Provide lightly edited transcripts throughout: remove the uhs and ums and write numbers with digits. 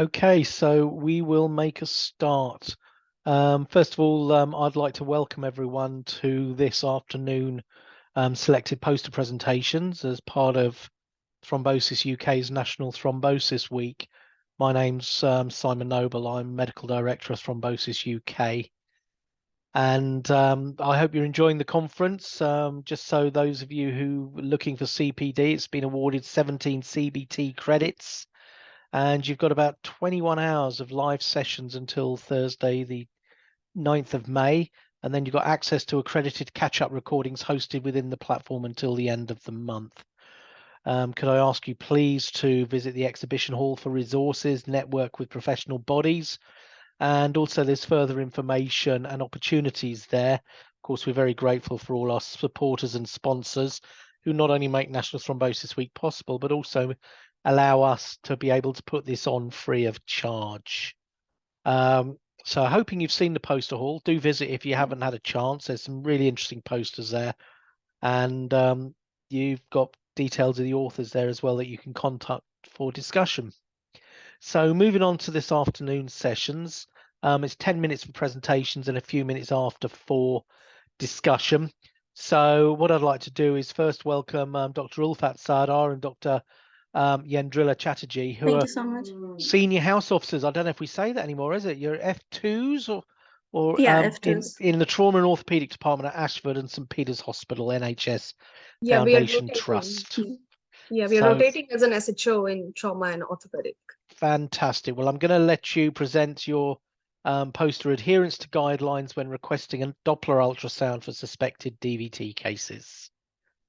Okay, so we will make a start. First of all, I'd like to welcome everyone to this afternoon selected poster presentations as part of Thrombosis UK's National Thrombosis Week. My name's Simon Noble. I'm Medical Director of Thrombosis UK. And I hope you're enjoying the conference. Just so those of you who are looking for CPD, it's been awarded 17 CBT credits. And you've got about 21 hours of live sessions until Thursday, the 9th of May. And then you've got access to accredited catch-up recordings hosted within the platform until the end of the month. Could I ask you please to visit the exhibition hall for resources, network with professional bodies, and also there's further information and opportunities there. Of course, we're very grateful for all our supporters and sponsors who not only make National Thrombosis Week possible, but also allow us to be able to put this on free of charge. So hoping you've seen the poster hall. Do visit if you haven't had a chance. There's some really interesting posters there. And you've got details of the authors there as well that you can contact for discussion. So moving on to this afternoon's sessions, it's 10 minutes for presentations and a few minutes after for discussion. So what I'd like to do is first welcome Dr. Ulfat Sardar and Dr. Yendrila Chatterjee, who Thank are you so much. senior house officers. I don't know if we say that anymore, is it? You're F2s or yeah, F2s. in the trauma and orthopedic department at Ashford and St Peter's Hospital, NHS Yeah, Foundation we are Trust. Yeah, we are rotating as an SHO in trauma and orthopedic. Fantastic. Well, I'm going to let you present your poster adherence to guidelines when requesting a Doppler ultrasound for suspected DVT cases.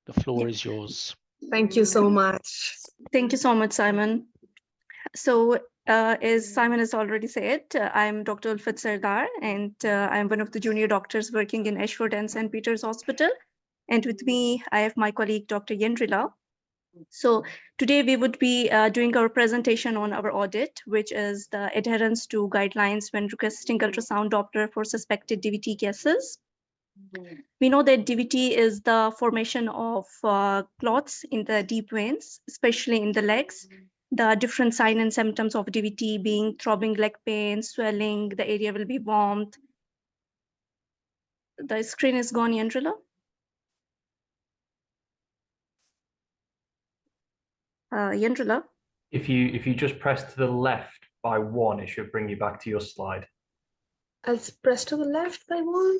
The floor is yours. Thank you so much. Thank you so much, Simon. So as Simon has already said, I'm Dr. Ulfat Sardar, and I'm one of the junior doctors working in Ashford and St. Peter's Hospital. And with me, I have my colleague, Dr. Yendrila. So today we would be doing our presentation on our audit, which is the adherence to guidelines when requesting ultrasound Doppler for suspected DVT cases. We know that DVT is the formation of clots in the deep veins, especially in the legs. The different signs and symptoms of DVT being throbbing leg pain, swelling, the area will be warmed. The screen is gone, Yendrila. Yendrila. If you just press to the left by 1, it should bring you back to your slide. I'll press to the left by 1.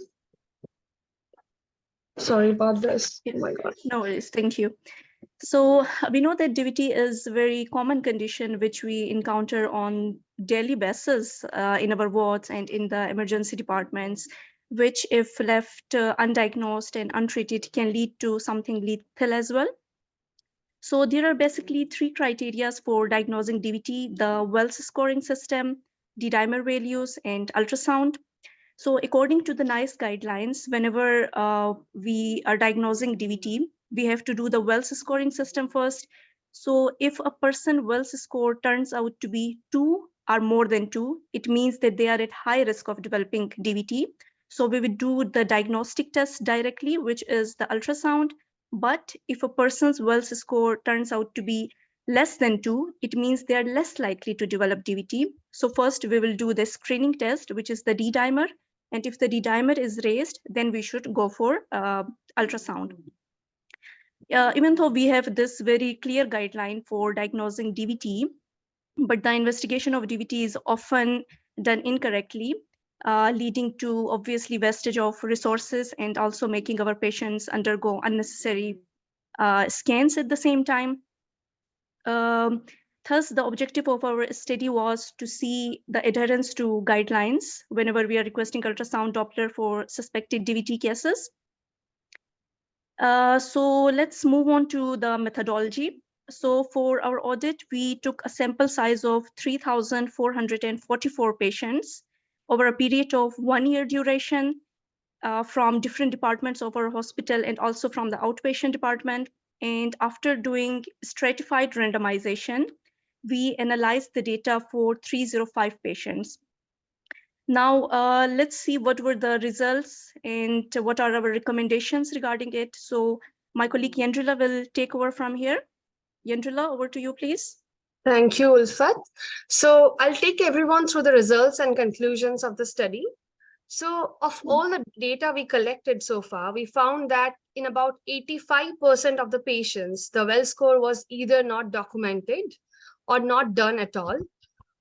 Sorry about this. Oh my God. No worries. Thank you. So we know that DVT is a very common condition which we encounter on daily basis in our wards and in the emergency departments, which if left undiagnosed and untreated can lead to something lethal as well. So there are basically 3 criteria for diagnosing DVT: the Wells scoring system, D-dimer values, and ultrasound. So according to the NICE guidelines, whenever we are diagnosing DVT, we have to do the Wells scoring system first. So if a person Wells score turns out to be 2 or more than 2, it means that they are at high risk of developing DVT. So we would do the diagnostic test directly, which is the ultrasound. But if a person's Wells score turns out to be less than 2, it means they are less likely to develop DVT. So first we will do the screening test, which is the D-dimer. And if the D-dimer is raised, then we should go for ultrasound. Even though we have this very clear guideline for diagnosing DVT, but the investigation of DVT is often done incorrectly, leading to obviously wastage of resources and also making our patients undergo unnecessary scans at the same time. Thus, the objective of our study was to see the adherence to guidelines whenever we are requesting ultrasound Doppler for suspected DVT cases. So let's move on to the methodology. So for our audit, we took a sample size of 3,444 patients over a period of 1 year duration from different departments of our hospital and also from the outpatient department. And after doing stratified randomization, we analyzed the data for 305 patients. Now, let's see what were the results and what are our recommendations regarding it. So my colleague Yendrila will take over from here. Yendrila, over to you, please. Thank you, Ulfat. So I'll take everyone through the results and conclusions of the study. So of all the data we collected so far, we found that in about 85% of the patients, the well score was either not documented or not done at all.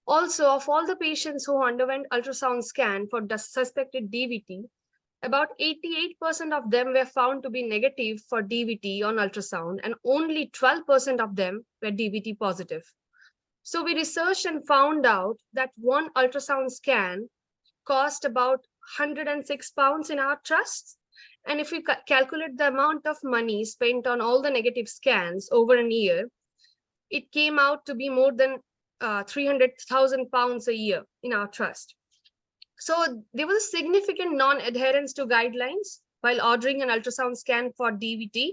Also, of all the patients who underwent ultrasound scan for the suspected DVT, about 88% of them were found to be negative for DVT on ultrasound, and only 12% of them were DVT positive. So we researched and found out that one ultrasound scan cost about 106 pounds in our trusts. And if we calculate the amount of money spent on all the negative scans over a year, it came out to be more than 300,000 pounds a year in our trust. So there was a significant non-adherence to guidelines while ordering an ultrasound scan for DVT,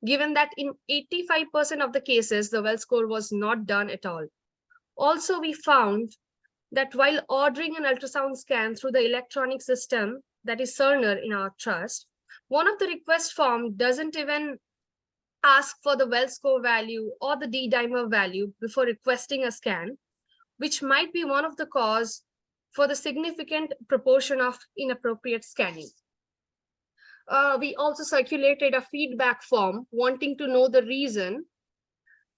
given that in 85% of the cases, the well score was not done at all. Also, we found that while ordering an ultrasound scan through the electronic system, that is Cerner in our trust, one of the request form doesn't even ask for the well score value or the D-dimer value before requesting a scan, which might be one of the cause for the significant proportion of inappropriate scanning. We also circulated a feedback form wanting to know the reason.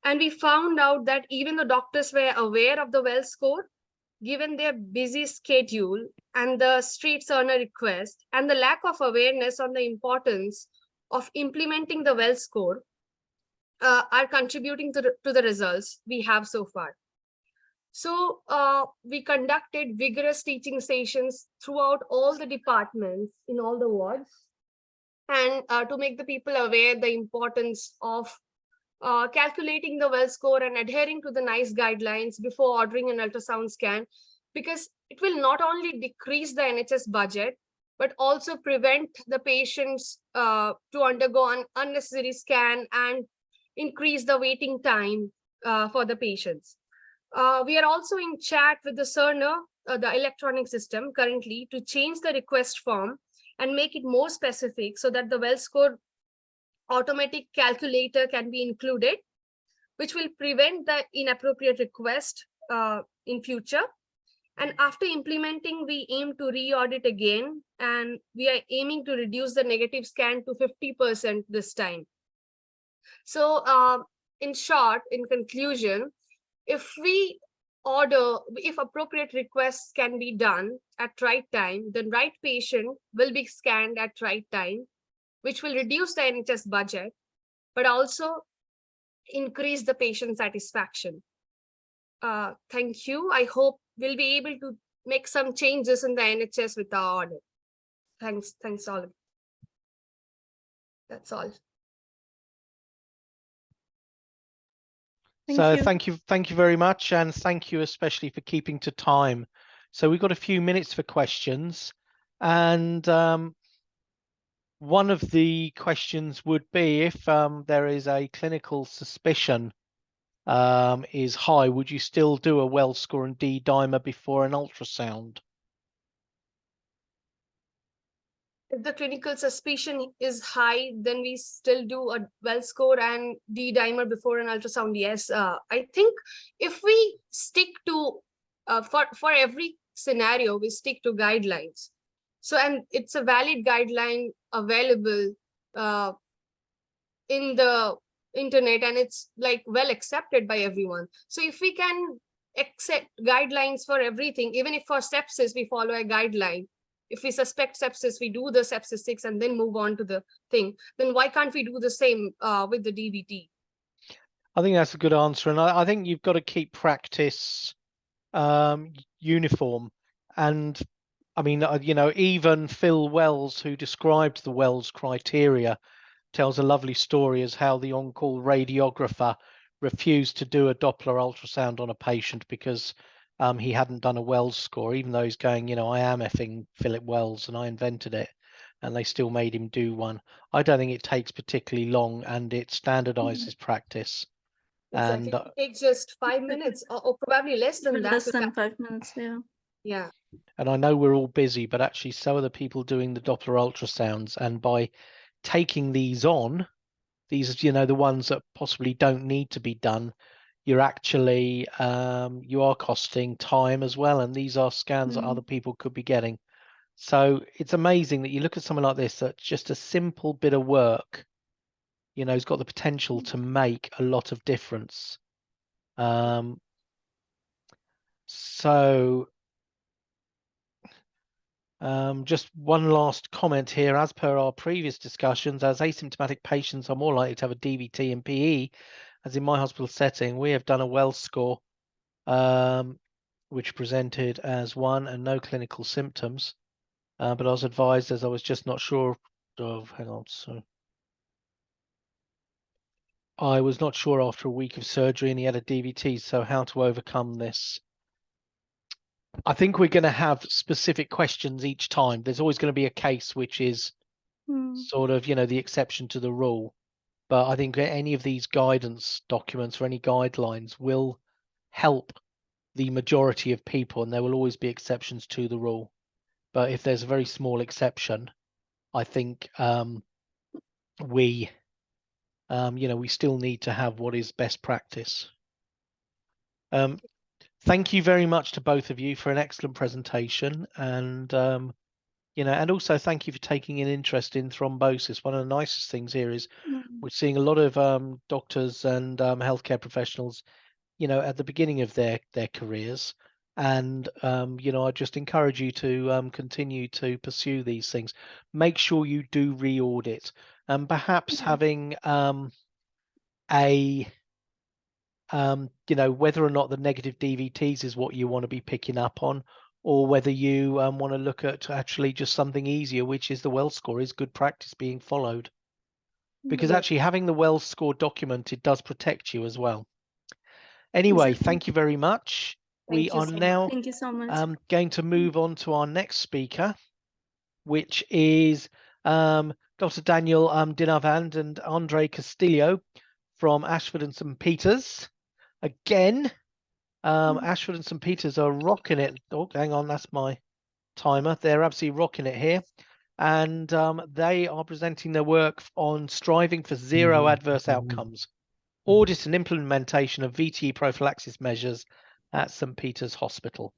And we found out that even the doctors were aware of the well score, given their busy schedule and the straight Cerner request and the lack of awareness on the importance of implementing the well score are contributing to the results we have so far. So we conducted vigorous teaching sessions throughout all the departments in all the wards, and to make the people aware the importance of calculating the well score and adhering to the NICE guidelines before ordering an ultrasound scan, because it will not only decrease the NHS budget, but also prevent the patients to undergo an unnecessary scan and increase the waiting time for the patients. We are also in chat with the Cerner, the electronic system currently, to change the request form and make it more specific so that the well score automatic calculator can be included, which will prevent the inappropriate request in future. And after implementing, we aim to re-audit again, and we are aiming to reduce the negative scan to 50% this time. So in short, in conclusion, if appropriate requests can be done at right time, then right patient will be scanned at right time, which will reduce the NHS budget, but also increase the patient satisfaction. Thank you. I hope we'll be able to make some changes in the NHS with our audit. Thanks all. That's all. Thank you very much, and thank you especially for keeping to time. So we've got a few minutes for questions, and one of the questions would be, if there is a clinical suspicion is high, would you still do a well score and D-dimer before an ultrasound? If the clinical suspicion is high, then we still do a well score and D-dimer before an ultrasound. Yes, I think if we stick to, for every scenario, we stick to guidelines. So, and it's a valid guideline available in the internet, and it's like well accepted by everyone. So if we can accept guidelines for everything, even if for sepsis, we follow a guideline. If we suspect sepsis, we do the sepsis 6 and then move on to the thing. Then why can't we do the same with the DVT? I think that's a good answer. And I think you've got to keep practice uniform. And I mean, you know, even Phil Wells, who described the Wells criteria, tells a lovely story as how the on-call radiographer refused to do a Doppler ultrasound on a patient because he hadn't done a Wells score, even though he's going, you know, I am effing Philip Wells and I invented it, and they still made him do one. I don't think it takes particularly long, and it standardizes practice. Exactly. And it takes just 5 minutes or probably less than that. Less than 5 minutes, yeah. Yeah. And I know we're all busy, but actually so are the people doing the Doppler ultrasounds. And by taking these on, these, you know, the ones that possibly don't need to be done, you're actually you are costing time as well, and these are scans that other people could be getting. So it's amazing that you look at something like this, that just a simple bit of work, you know, has got the potential to make a lot of difference. Just one last comment here. As per our previous discussions, as asymptomatic patients are more likely to have a DVT and PE, as in my hospital setting, we have done a well score, which presented as 1 and no clinical symptoms. But I was advised, as I was just not sure of, hang on, so I was not sure after a week of surgery and he had a DVT, so how to overcome this? I think we're going to have specific questions each time. There's always going to be a case which is sort of, you know, the exception to the rule. But I think any of these guidance documents or any guidelines will help the majority of people, and there will always be exceptions to the rule. But if there's a very small exception, I think we still need to have what is best practice. Thank you very much to both of you for an excellent presentation, and and also thank you for taking an interest in thrombosis. One of the nicest things here is we're seeing a lot of doctors and healthcare professionals, at the beginning of their careers, and I just encourage you to continue to pursue these things. Make sure you do re-audit, and perhaps having whether or not the negative DVTs is what you want to be picking up on, or whether you want to look at actually just something easier, which is the well score is good practice being followed. Because actually having the well score documented does protect you as well. Anyway, thank you very much. We are now going to move on to our next speaker, which is Dr. Daniel Dinarvand and Andre Castillo from Ashford and St. Peters. Again, Ashford and St. Peters are rocking it. Oh, hang on, that's my timer. They're absolutely rocking it here. And they are presenting their work on striving for zero adverse outcomes, audit and implementation of VTE prophylaxis measures at St. Peters Hospital.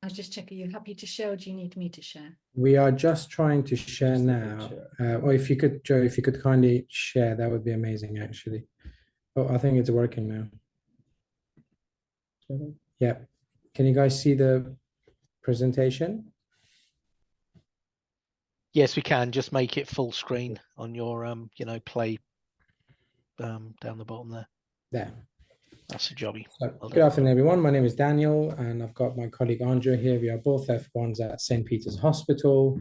I was just checking, are you happy to share or do you need me to share? We are just trying to share now. Or if you could, Joe, if you could kindly share, that would be amazing, actually. Oh, I think it's working now. Yeah. Can you guys see the presentation? Yes, we can. Just make it full screen on your, play down the bottom there. There. That's a jobby. So, good afternoon, everyone. My name is Daniel, and I've got my colleague Andre here. We are both F1s at St. Peters Hospital,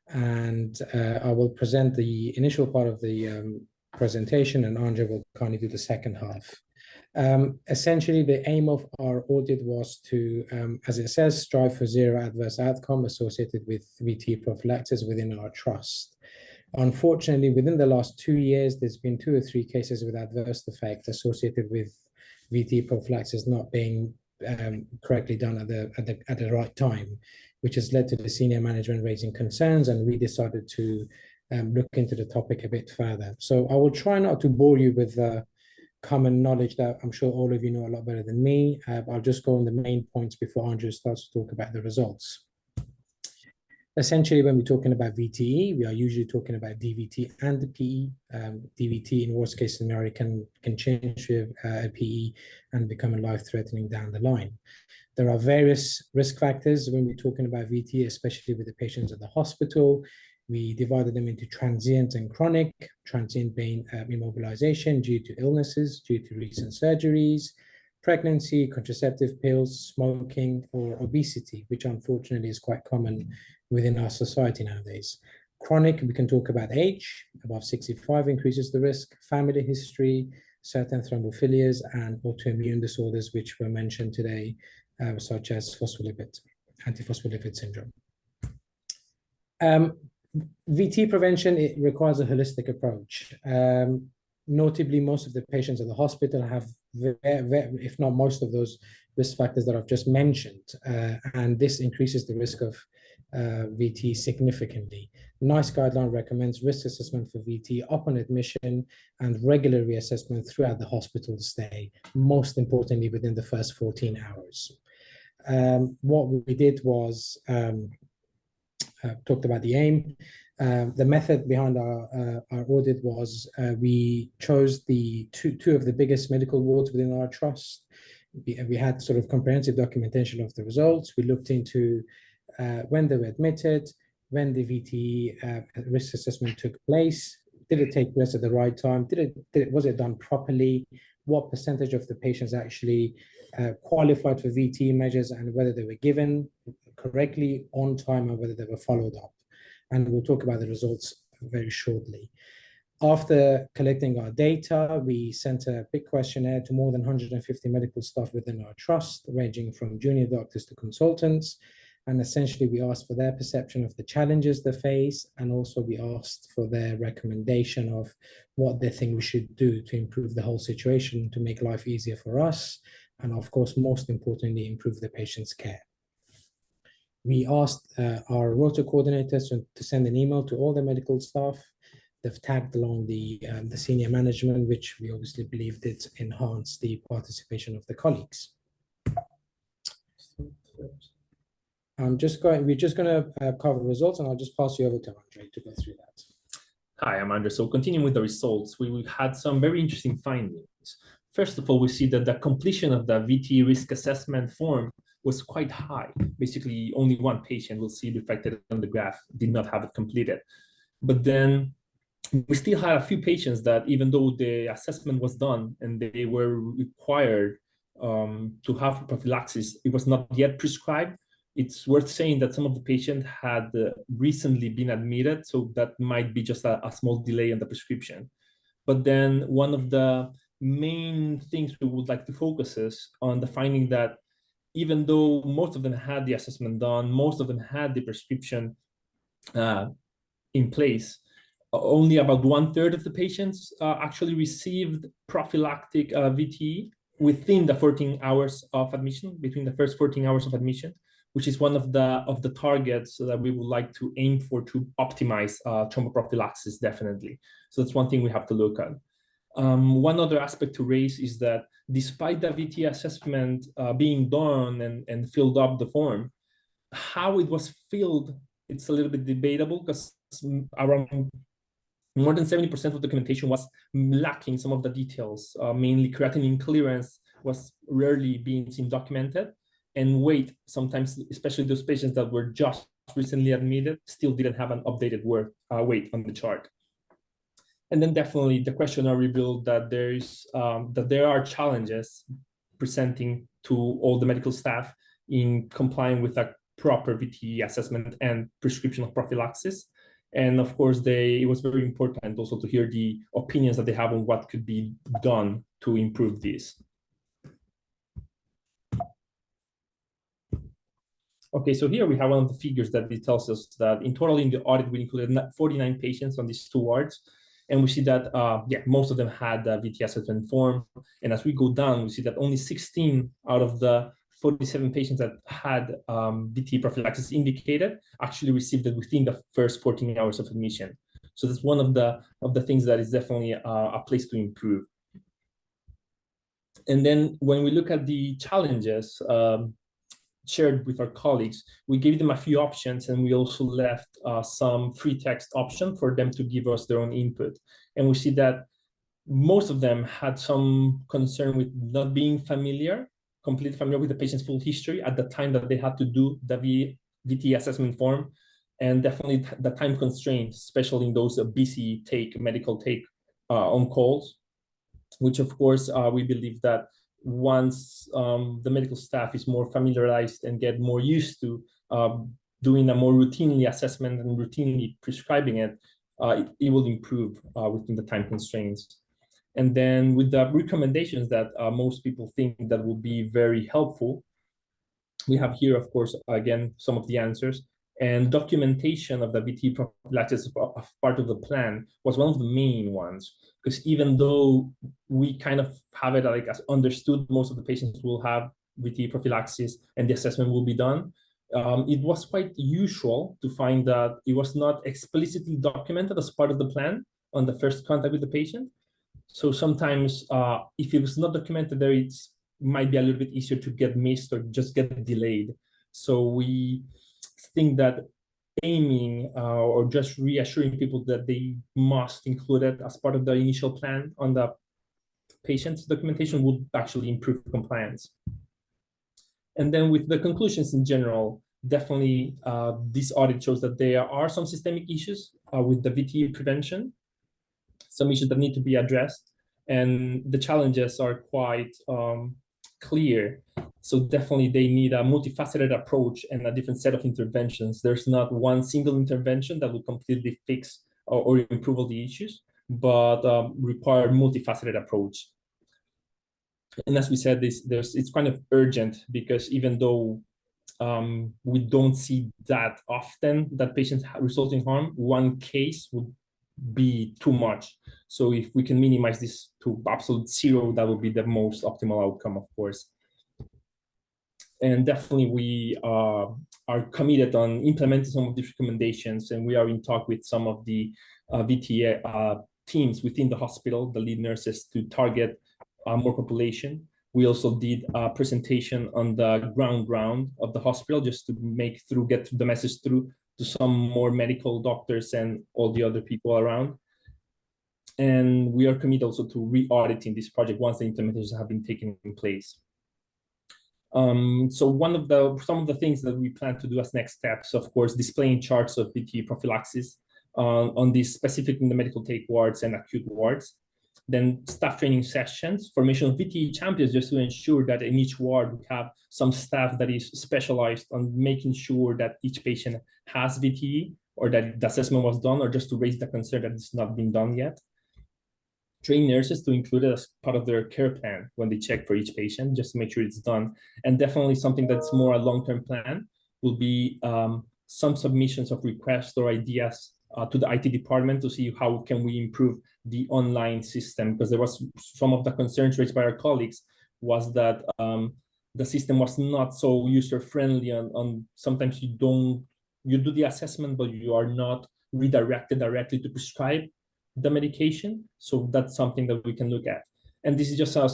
and I will present the initial part of the presentation, and Andre will kindly do the second half. Essentially, the aim of our audit was to, as it says, strive for zero adverse outcome associated with VTE prophylaxis within our trust. Unfortunately, within the last 2 years, there's been 2 or 3 cases with adverse effect associated with VTE prophylaxis not being correctly done at the right time, which has led to the senior management raising concerns, and we decided to look into the topic a bit further. So I will try not to bore you with common knowledge that I'm sure all of you know a lot better than me. I'll just go on the main points before Andrew starts to talk about the results. Essentially, when we're talking about VTE, we are usually talking about DVT and the PE. DVT, in worst case scenario, can change with a PE and become life-threatening down the line. There are various risk factors when we're talking about VTE, especially with the patients at the hospital. We divided them into transient and chronic. Transient being immobilization due to illnesses, due to recent surgeries, pregnancy, contraceptive pills, smoking, or obesity, which unfortunately is quite common within our society nowadays. Chronic, we can talk about age, above 65 increases the risk, family history, certain thrombophilias, and autoimmune disorders, which were mentioned today, such as antiphospholipid syndrome. VT prevention, it requires a holistic approach. Notably, most of the patients at the hospital have, if not most of those risk factors that I've just mentioned, and this increases the risk of VTE significantly. NICE guideline recommends risk assessment for VTE upon admission and regular reassessment throughout the hospital stay, most importantly within the first 14 hours. What we did was talked about the aim. The method behind our audit was we chose the two of the biggest medical wards within our trust. We had sort of comprehensive documentation of the results. We looked into when they were admitted, when the VTE risk assessment took place, did it take place at the right time, was it done properly, what percentage of the patients actually qualified for VTE measures, and whether they were given correctly on time and whether they were followed up. And we'll talk about the results very shortly. After collecting our data, we sent a big questionnaire to more than 150 medical staff within our trust, ranging from junior doctors to consultants. And essentially, we asked for their perception of the challenges they face, and also we asked for their recommendation of what they think we should do to improve the whole situation, to make life easier for us, and of course, most importantly, improve the patient's care. We asked our rota coordinators to send an email to all the medical staff. They've tagged along the senior management, which we obviously believe did enhance the participation of the colleagues. We're just going to cover the results, and I'll just pass you over to Andre to go through that. Hi, I'm Andre. So continuing with the results, we had some very interesting findings. First of all, we see that the completion of the VTE risk assessment form was quite high. Basically, only one patient, we'll see reflected on the graph, did not have it completed. But then we still had a few patients that, even though the assessment was done and they were required to have prophylaxis, it was not yet prescribed. It's worth saying that some of the patients had recently been admitted, so that might be just a small delay in the prescription. But then one of the main things we would like to focus is on the finding that even though most of them had the assessment done, most of them had the prescription in place, only about 1/3 of the patients actually received prophylactic VTE within the 14 hours of admission, between the first 14 hours of admission, which is one of the targets that we would like to aim for to optimize thromboprophylaxis, definitely. So that's one thing we have to look at. One other aspect to raise is that despite the VTE assessment being done and filled up the form, how it was filled, it's a little bit debatable, because around more than 70% of the documentation was lacking some of the details. Mainly creatinine clearance was rarely being seen documented, and weight, sometimes, especially those patients that were just recently admitted, still didn't have an updated weight on the chart. And then definitely the questionnaire revealed that there are challenges presenting to all the medical staff in complying with a proper VTE assessment and prescription of prophylaxis. And of course, it was very important also to hear the opinions that they have on what could be done to improve this. Okay, so here we have one of the figures that it tells us that in total in the audit, we included 49 patients on these two wards. And we see that, most of them had the VTE assessment form. And as we go down, we see that only 16 out of the 47 patients that had VTE prophylaxis indicated actually received it within the first 14 hours of admission. So that's one of the things that is definitely a place to improve. And then when we look at the challenges shared with our colleagues, we gave them a few options, and we also left some free text option for them to give us their own input. And we see that most of them had some concern with not being completely familiar with the patient's full history at the time that they had to do the VTE assessment form, and definitely the time constraints, especially in those busy medical take on calls, which of course we believe that once the medical staff is more familiarized and get more used to doing a more routinely assessment and routinely prescribing it, it will improve within the time constraints. And then with the recommendations that most people think that will be very helpful, we have here, of course, again, some of the answers. And documentation of the VTE prophylaxis as part of the plan was one of the main ones, because even though we kind of have it like as understood, most of the patients will have VTE prophylaxis and the assessment will be done, it was quite usual to find that it was not explicitly documented as part of the plan on the first contact with the patient. So sometimes if it was not documented there, it might be a little bit easier to get missed or just get delayed. So we think that aiming or just reassuring people that they must include it as part of the initial plan on the patient's documentation would actually improve compliance. And then with the conclusions in general, definitely this audit shows that there are some systemic issues with the VTE prevention, some issues that need to be addressed, and the challenges are quite clear. So definitely they need a multifaceted approach and a different set of interventions. There's not one single intervention that will completely fix or improve all the issues, but require multifaceted approach. And as we said, it's kind of urgent because even though we don't see that often that patients result in harm, one case would be too much. So if we can minimize this to absolute zero, that would be the most optimal outcome, of course. And definitely we are committed on implementing some of these recommendations, and we are in talk with some of the VTE teams within the hospital, the lead nurses, to target more population. We also did a presentation on the ground of the hospital just to get the message through to some more medical doctors and all the other people around. And we are committed also to re-auditing this project once the implementations have been taken in place. So some of the things that we plan to do as next steps, of course, displaying charts of VTE prophylaxis on these specific in the medical take wards and acute wards. Then staff training sessions, formation of VTE champions, just to ensure that in each ward we have some staff that is specialized on making sure that each patient has VTE or that the assessment was done, or just to raise the concern that it's not been done yet. Train nurses to include it as part of their care plan when they check for each patient, just to make sure it's done. And definitely something that's more a long-term plan will be some submissions of requests or ideas to the IT department to see how can we improve the online system, because there was some of the concerns raised by our colleagues was that the system was not so user-friendly on sometimes you do the assessment, but you are not redirected directly to prescribe the medication. So that's something that we can look at. And this is just a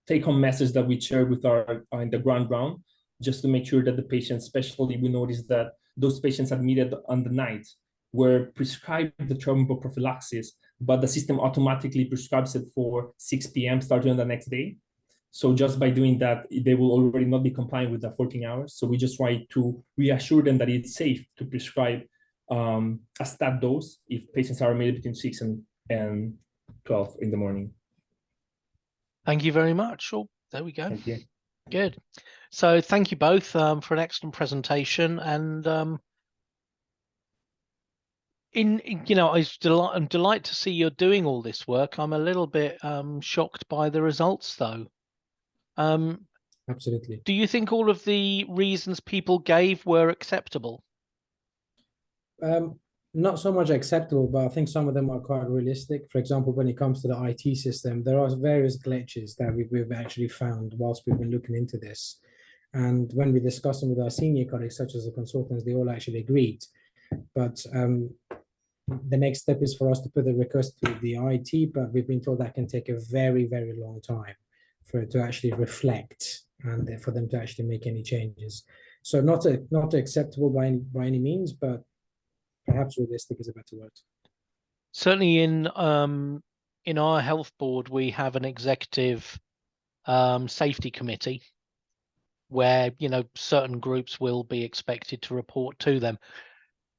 take-home message that we share with our in the ground round, just to make sure that the patients, especially we noticed that those patients admitted on the night were prescribed the thromboprophylaxis, but the system automatically prescribes it for 6 p.m. starting on the next day. So just by doing that, they will already not be compliant with the 14 hours. So we just try to reassure them that it's safe to prescribe a stat dose if patients are admitted between 6 and 12 in the morning. Thank you very much. Oh, there we go. Thank you. Good. So thank you both for an excellent presentation. And I'm delighted to see you're doing all this work. I'm a little bit shocked by the results, though. Absolutely. Do you think all of the reasons people gave were acceptable? Not so much acceptable, but I think some of them are quite realistic. For example, when it comes to the IT system, there are various glitches that we've actually found whilst we've been looking into this. And when we discussed them with our senior colleagues, such as the consultants, they all actually agreed. But the next step is for us to put the request to the IT, but we've been told that can take a very, very long time for it to actually reflect and for them to actually make any changes. So not acceptable by any means, but perhaps realistic is a better word. Certainly in our health board, we have an executive safety committee where, certain groups will be expected to report to them.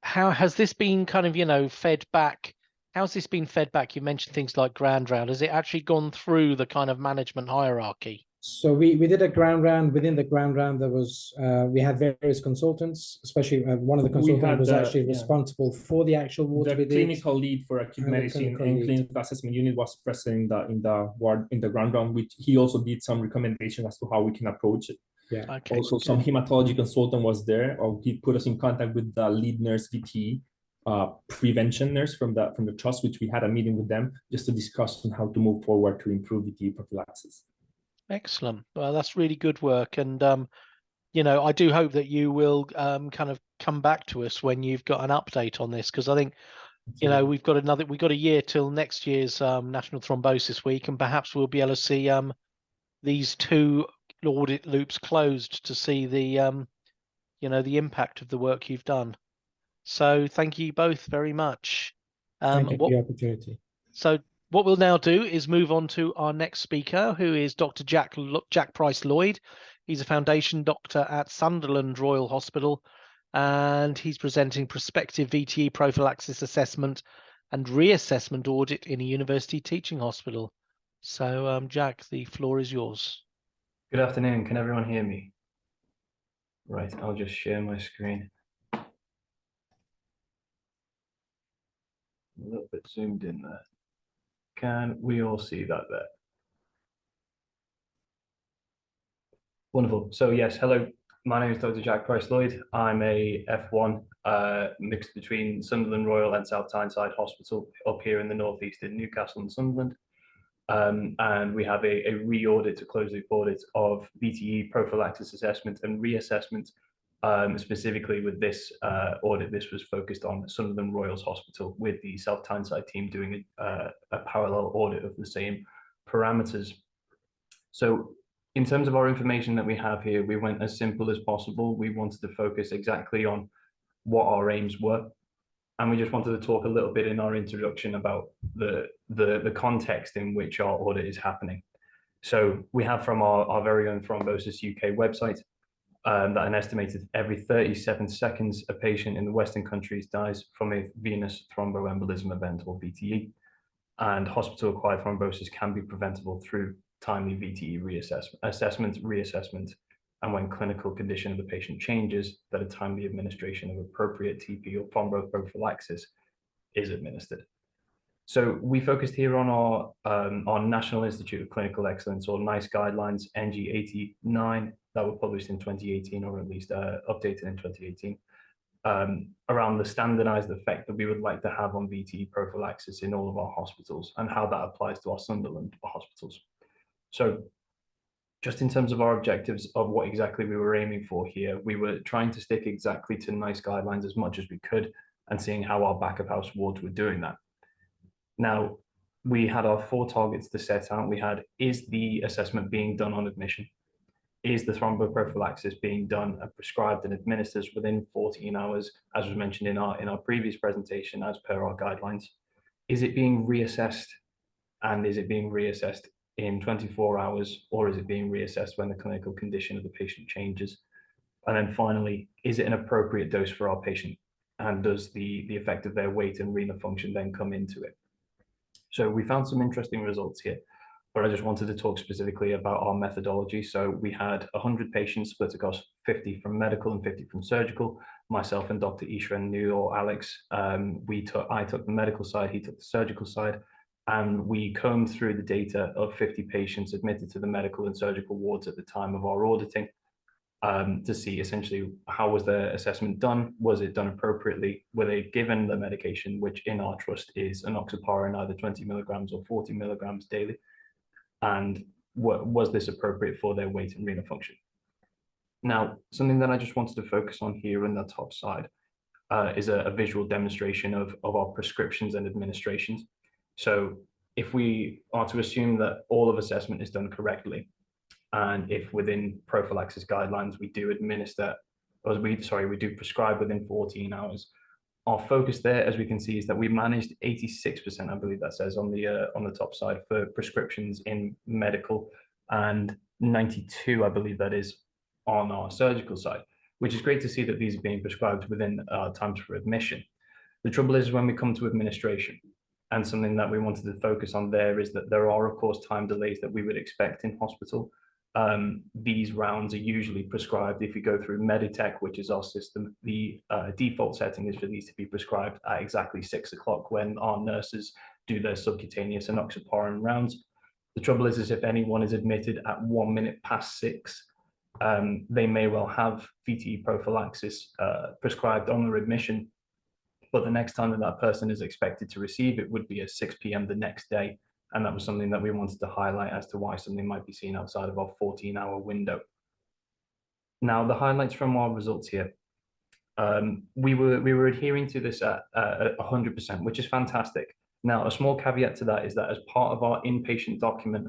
How has this been kind of, fed back? How's this been fed back? You mentioned things like ground round. Has it actually gone through the kind of management hierarchy? So we did a ground round. Within the ground round, there was we had various consultants, especially one of the consultants was actually responsible for the actual ward. The clinical lead for acute medicine and clinical assessment unit was present in the ward in the ground round, which he also did some recommendation as to how we can approach it. Yeah. Okay, also, good. some hematology consultant was there, or he put us in contact with the lead nurse VTE prevention nurse from the trust, which we had a meeting with them just to discuss on how to move forward to improve VTE prophylaxis. Excellent. Well, that's really good work. And I do hope that you will kind of come back to us when you've got an update on this, because I think, we've got a year till next year's National Thrombosis Week, and perhaps we'll be able to see these 2 audit loops closed to see the the impact of the work you've done. So thank you both very much. Thank you for the opportunity. So what we'll now do is move on to our next speaker, who is Dr. Jack Pryce Lloyd. He's a foundation doctor at Sunderland Royal Hospital, and he's presenting prospective VTE prophylaxis assessment and reassessment audit in a university teaching hospital. So Jack, the floor is yours. Good afternoon. Can everyone hear me? Right, I'll just share my screen. A little bit zoomed in there. Can we all see that there? Wonderful. So yes, hello. My name is Dr. Jack Pryce Lloyd. I'm a F1 mixed between Sunderland Royal and South Tyneside Hospital up here in the northeast in Newcastle and Sunderland. And we have a re-audit, a closed-loop audit of VTE prophylaxis assessment and reassessment. Specifically with this audit, this was focused on Sunderland Royals Hospital, with the South Tyneside team doing a parallel audit of the same parameters. So in terms of our information that we have here, we went as simple as possible. We wanted to focus exactly on what our aims were. And we just wanted to talk a little bit in our introduction about the context in which our audit is happening. So we have from our very own Thrombosis UK website that an estimated every 37 seconds, a patient in the Western countries dies from a venous thromboembolism event, or VTE. And hospital-acquired thrombosis can be preventable through timely VTE reassessment, and when clinical condition of the patient changes, that a timely administration of appropriate TP or thromboprophylaxis is administered. So we focused here on our National Institute of Clinical Excellence, or NICE guidelines, NG 89, that were published in 2018, or at least updated in 2018, around the standardized effect that we would like to have on VTE prophylaxis in all of our hospitals, and how that applies to our Sunderland hospitals. So just in terms of our objectives of what exactly we were aiming for here, we were trying to stick exactly to NICE guidelines as much as we could, and seeing how our back of house wards were doing that. Now, we had our 4 targets to set out. We had, is the assessment being done on admission? Is the thromboprophylaxis being done and prescribed and administered within 14 hours, as was mentioned in our previous presentation, as per our guidelines? Is it being reassessed, and is it being reassessed in 24 hours, or is it being reassessed when the clinical condition of the patient changes? And then finally, is it an appropriate dose for our patient, and does the effect of their weight and renal function then come into it? So we found some interesting results here, but I just wanted to talk specifically about our methodology. So we had 100 patients split across 50 from medical and 50 from surgical. Myself and Dr. Ishran Nu, or Alex, I took the medical side, he took the surgical side, and we combed through the data of 50 patients admitted to the medical and surgical wards at the time of our auditing, to see essentially how was their assessment done, was it done appropriately, were they given the medication, which in our trust is enoxaparin, either 20 milligrams or 40 milligrams daily, and was this appropriate for their weight and renal function. Now, something that I just wanted to focus on here in the top side is a visual demonstration of our prescriptions and administrations. So if we are to assume that all of assessment is done correctly, and if within prophylaxis guidelines we do administer, or we do prescribe within 14 hours, our focus there, as we can see, is that we managed 86%, I believe that says on the top side, for prescriptions in medical, and 92, I believe that is, on our surgical side, which is great to see that these are being prescribed within times for admission. The trouble is when we come to administration, and something that we wanted to focus on there is that there are, of course, time delays that we would expect in hospital. These rounds are usually prescribed. If you go through Meditech, which is our system, the default setting is for these to be prescribed at exactly 6 o'clock when our nurses do their subcutaneous enoxaparin rounds. The trouble is if anyone is admitted at 1 minute past 6, they may well have VTE prophylaxis prescribed on their admission, but the next time that that person is expected to receive it would be at 6 p.m. the next day. And that was something that we wanted to highlight as to why something might be seen outside of our 14-hour window. Now, the highlights from our results here. We were adhering to this at 100%, which is fantastic. Now, a small caveat to that is that as part of our inpatient document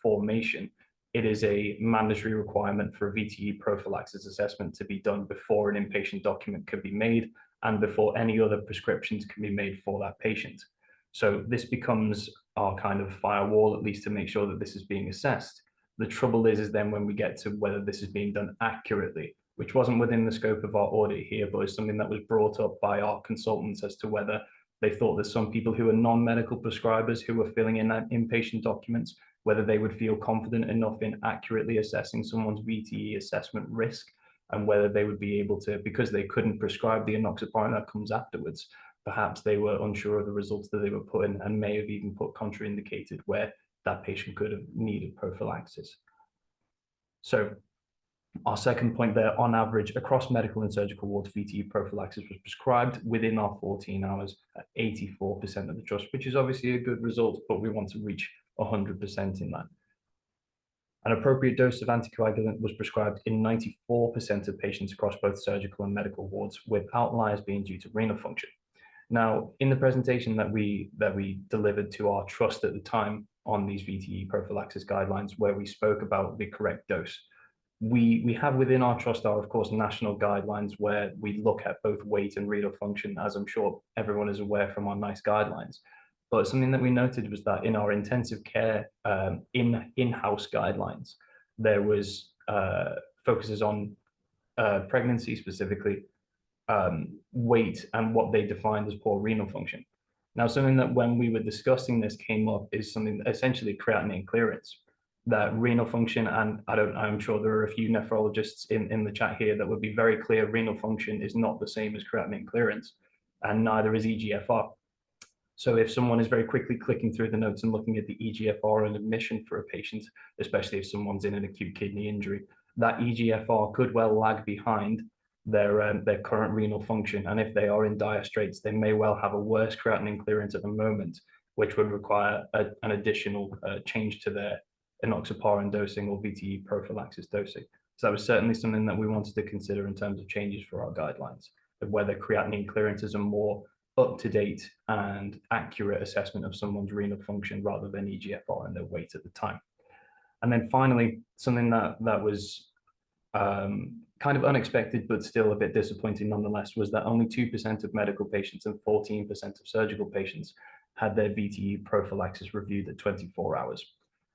formation, it is a mandatory requirement for a VTE prophylaxis assessment to be done before an inpatient document can be made and before any other prescriptions can be made for that patient. So this becomes our kind of firewall, at least to make sure that this is being assessed. The trouble is then when we get to whether this is being done accurately, which wasn't within the scope of our audit here, but is something that was brought up by our consultants as to whether they thought that some people who are non-medical prescribers who were filling in inpatient documents, whether they would feel confident enough in accurately assessing someone's VTE assessment risk, and whether they would be able to, because they couldn't prescribe the enoxaparin that comes afterwards, perhaps they were unsure of the results that they were putting and may have even put contraindicated where that patient could have needed prophylaxis. So our second point there, on average, across medical and surgical wards, VTE prophylaxis was prescribed within our 14 hours at 84% of the trust, which is obviously a good result, but we want to reach 100% in that. An appropriate dose of anticoagulant was prescribed in 94% of patients across both surgical and medical wards, with outliers being due to renal function. Now, in the presentation that we delivered to our trust at the time on these VTE prophylaxis guidelines, where we spoke about the correct dose, we have within our trust are, of course, national guidelines where we look at both weight and renal function, as I'm sure everyone is aware from our NICE guidelines. But something that we noted was that in our intensive care in-house guidelines, there was focuses on pregnancy specifically, weight, and what they defined as poor renal function. Now, something that when we were discussing this came up is something essentially creatinine clearance. That renal function, and I'm sure there are a few nephrologists in the chat here that would be very clear, renal function is not the same as creatinine clearance, and neither is EGFR. So if someone is very quickly clicking through the notes and looking at the EGFR and admission for a patient, especially if someone's in an acute kidney injury, that EGFR could well lag behind their current renal function. And if they are in dire straits, they may well have a worse creatinine clearance at the moment, which would require an additional change to their enoxaparin dosing or VTE prophylaxis dosing. So that was certainly something that we wanted to consider in terms of changes for our guidelines, of whether creatinine clearance is a more up-to-date and accurate assessment of someone's renal function rather than EGFR and their weight at the time. And then finally, something that was kind of unexpected, but still a bit disappointing nonetheless, was that only 2% of medical patients and 14% of surgical patients had their VTE prophylaxis reviewed at 24 hours.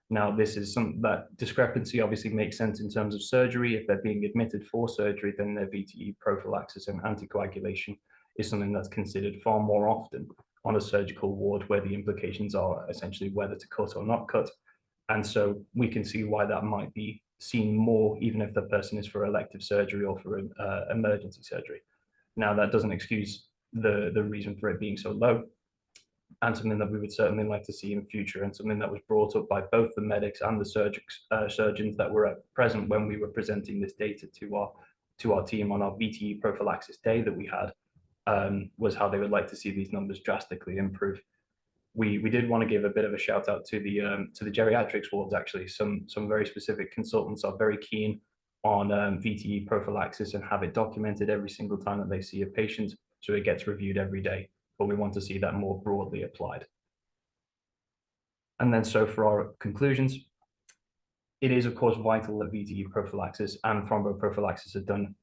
Now, this is that discrepancy obviously makes sense in terms of surgery. If they're being admitted for surgery, then their VTE prophylaxis and anticoagulation is something that's considered far more often on a surgical ward, where the implications are essentially whether to cut or not cut. And so we can see why that might be seen more, even if the person is for elective surgery or for emergency surgery. Now, that doesn't excuse the reason for it being so low, and something that we would certainly like to see in future, and something that was brought up by both the medics and the surgeons that were present when we were presenting this data to our team on our VTE prophylaxis day that we had, was how they would like to see these numbers drastically improve. We did want to give a bit of a shout out to the geriatrics wards. Actually, some very specific consultants are very keen on VTE prophylaxis and have it documented every single time that they see a patient, so it gets reviewed every day. But we want to see that more broadly applied. And then so for our conclusions, it is of course vital that VTE prophylaxis and thromboprophylaxis are done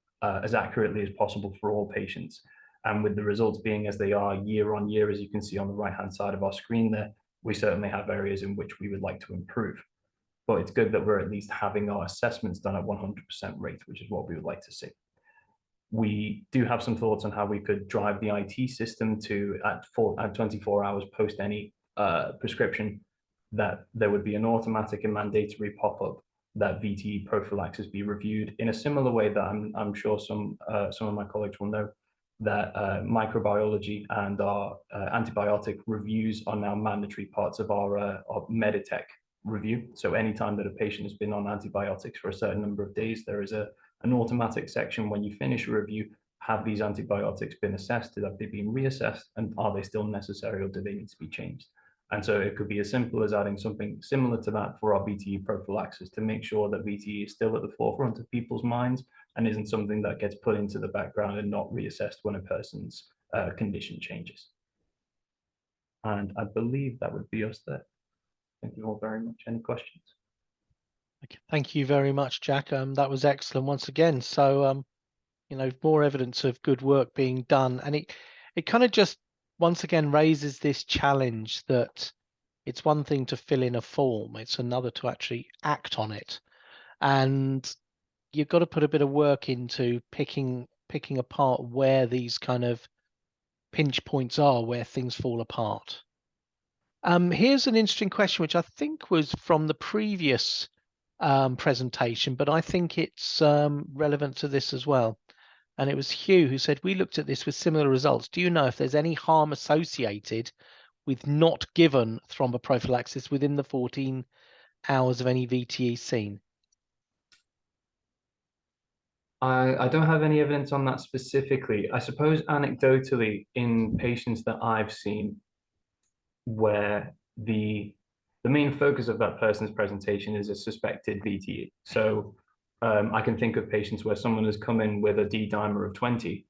as accurately as possible for all patients. And with the results being as they are year on year, as you can see on the right-hand side of our screen there, we certainly have areas in which we would like to improve. But it's good that we're at least having our assessments done at 100% rate, which is what we would like to see. We do have some thoughts on how we could drive the IT system to, at 24 hours post any prescription, that there would be an automatic and mandatory pop-up that VTE prophylaxis be reviewed in a similar way that I'm sure some of my colleagues will know, that microbiology and our antibiotic reviews are now mandatory parts of our Meditech review. So anytime that a patient has been on antibiotics for a certain number of days, there is an automatic section when you finish a review: have these antibiotics been assessed? Have they been reassessed? And are they still necessary, or do they need to be changed? And so it could be as simple as adding something similar to that for our VTE prophylaxis to make sure that VTE is still at the forefront of people's minds and isn't something that gets put into the background and not reassessed when a person's condition changes. And I believe that would be us there. Thank you all very much. Any questions? Okay, thank you very much, Jack. That was excellent once again. So, you know, more evidence of good work being done, and it kind of just once again raises this challenge that it's one thing to fill in a form, it's another to actually act on it, and you've got to put a bit of work into picking apart where these kind of pinch points are, where things fall apart. Here's an interesting question, which I think was from the previous presentation, but I think it's relevant to this as well. And it was Hugh who said, we looked at this with similar results. Do you know if there's any harm associated with not given thromboprophylaxis within the 14 hours of any VTE seen? I don't have any evidence on that specifically. I suppose anecdotally in patients that I've seen where the main focus of that person's presentation is a suspected VTE. So I can think of patients where someone has come in with a D-dimer of 20,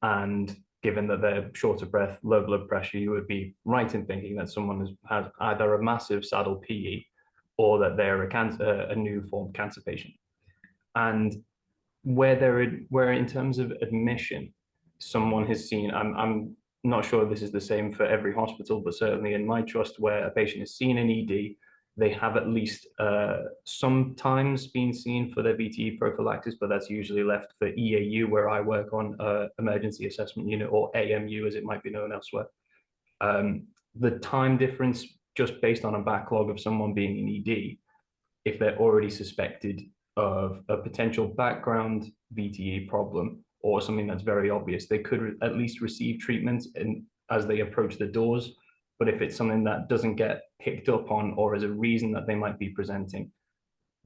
and given that they're short of breath, low blood pressure, you would be right in thinking that someone has had either a massive saddle PE or that they're a new formed cancer patient. And where in terms of admission, someone has seen, I'm not sure this is the same for every hospital, but certainly in my trust, where a patient is seen in ED, they have at least sometimes been seen for their VTE prophylaxis, but that's usually left for EAU, where I work on emergency assessment unit, or AMU as it might be known elsewhere. The time difference, just based on a backlog of someone being in ED, if they're already suspected of a potential background VTE problem or something that's very obvious, they could at least receive treatment as they approach the doors. But if it's something that doesn't get picked up on, or as a reason that they might be presenting,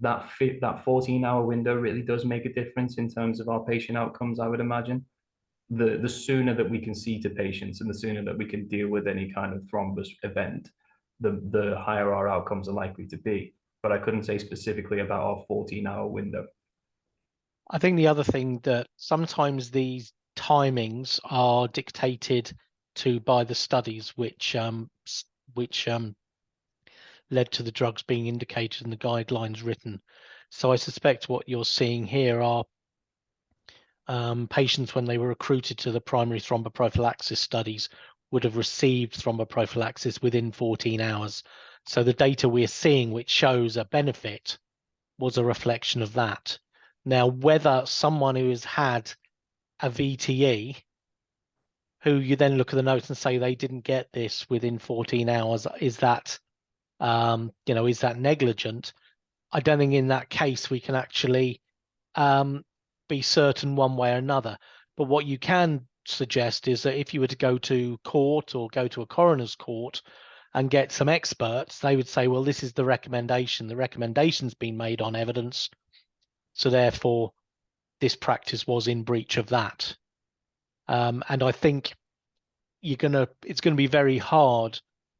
that 14-hour window really does make a difference in terms of our patient outcomes, I would imagine. The sooner that we can see to patients and the sooner that we can deal with any kind of thrombus event, the higher our outcomes are likely to be. But I couldn't say specifically about our 14-hour window. I think the other thing that sometimes these timings are dictated to by the studies which led to the drugs being indicated and the guidelines written. So I suspect what you're seeing here are patients, when they were recruited to the primary thromboprophylaxis studies, would have received thromboprophylaxis within 14 hours. So the data we're seeing, which shows a benefit, was a reflection of that. Now, whether someone who has had a VTE, who you then look at the notes and say they didn't get this within 14 hours, is that, is that negligent? I don't think in that case we can actually be certain one way or another. But what you can suggest is that if you were to go to court or go to a coroner's court and get some experts, they would say, well, this is the recommendation. The recommendation's been made on evidence, so therefore this practice was in breach of that. And I think it's going to be very hard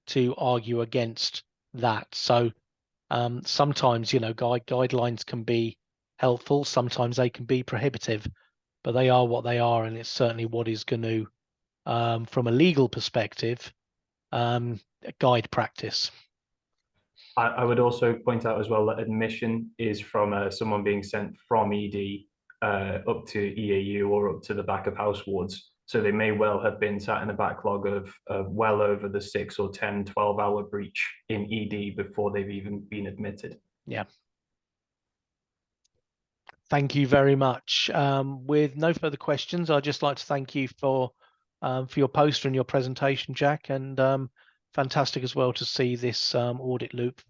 to argue against that. So sometimes, guidelines can be helpful, sometimes they can be prohibitive, but they are what they are, and it's certainly what is going to, from a legal perspective, guide practice. I would also point out as well that admission is from someone being sent from ED up to EAU or up to the back of house wards. So they may well have been sat in a backlog of well over the 6 or 10, 12-hour breach in ED before they've even been admitted. Yeah. Thank you very much. With no further questions, I'd just like to thank you for your poster and your presentation, Jack, and fantastic as well to see this audit loop,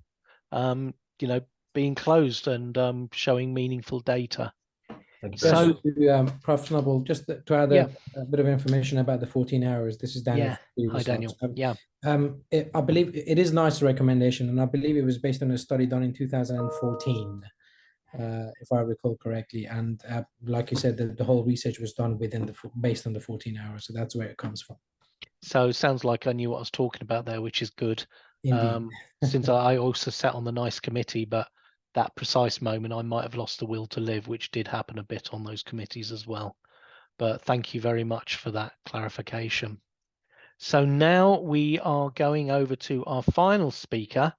being closed and showing meaningful data. So, Prof. Noble, just to add a bit of information about the 14 hours. This is Daniel. Hi, Daniel. I believe it is a nice recommendation, and I believe it was based on a study done in 2014, if I recall correctly. And like you said, the whole research was done based on the 14 hours. So that's where it comes from. So it sounds like I knew what I was talking about there, which is good. Indeed. Since I also sat on the NICE committee, but that precise moment I might have lost the will to live, which did happen a bit on those committees as well. But thank you very much for that clarification. So now we are going over to our final speaker,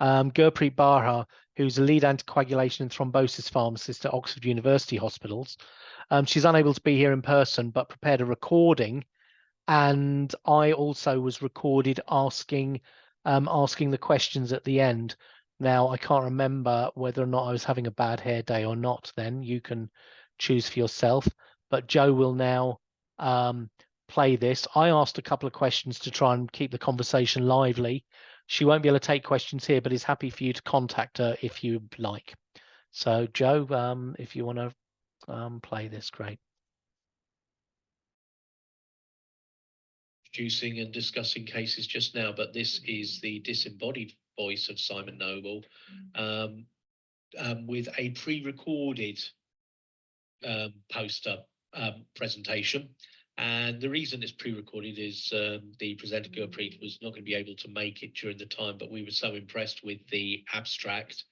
Gurpreet Bahra, who's a lead anticoagulation and thrombosis pharmacist at Oxford University Hospitals. She's unable to be here in person, but prepared a recording. And I also was recorded asking the questions at the end. Now, I can't remember whether or not I was having a bad hair day or not then. You can choose for yourself. But Joe will now play this. I asked a couple of questions to try and keep the conversation lively. She won't be able to take questions here, but is happy for you to contact her if you'd like. So, Joe, if you want to play this, great. Introducing and discussing cases just now, but this is the disembodied voice of Simon Noble with a pre-recorded poster presentation. And the reason it's pre-recorded is the presenter Gurpreet was not going to be able to make it during the time, but we were so impressed with the abstract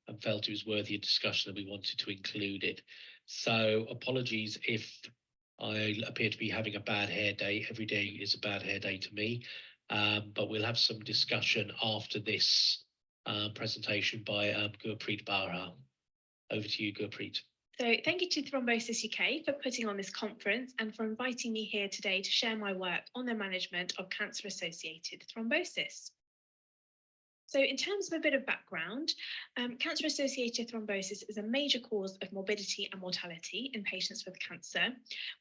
and felt it was worthy of discussion that we wanted to include it. So apologies if I appear to be having a bad hair day. Every day is a bad hair day to me, but we'll have some discussion after this presentation by Gurpreet Bahra. Over to you, Gurpreet. So thank you to Thrombosis UK for putting on this conference and for inviting me here today to share my work on the management of cancer-associated thrombosis. So in terms of a bit of background, cancer-associated thrombosis is a major cause of morbidity and mortality in patients with cancer,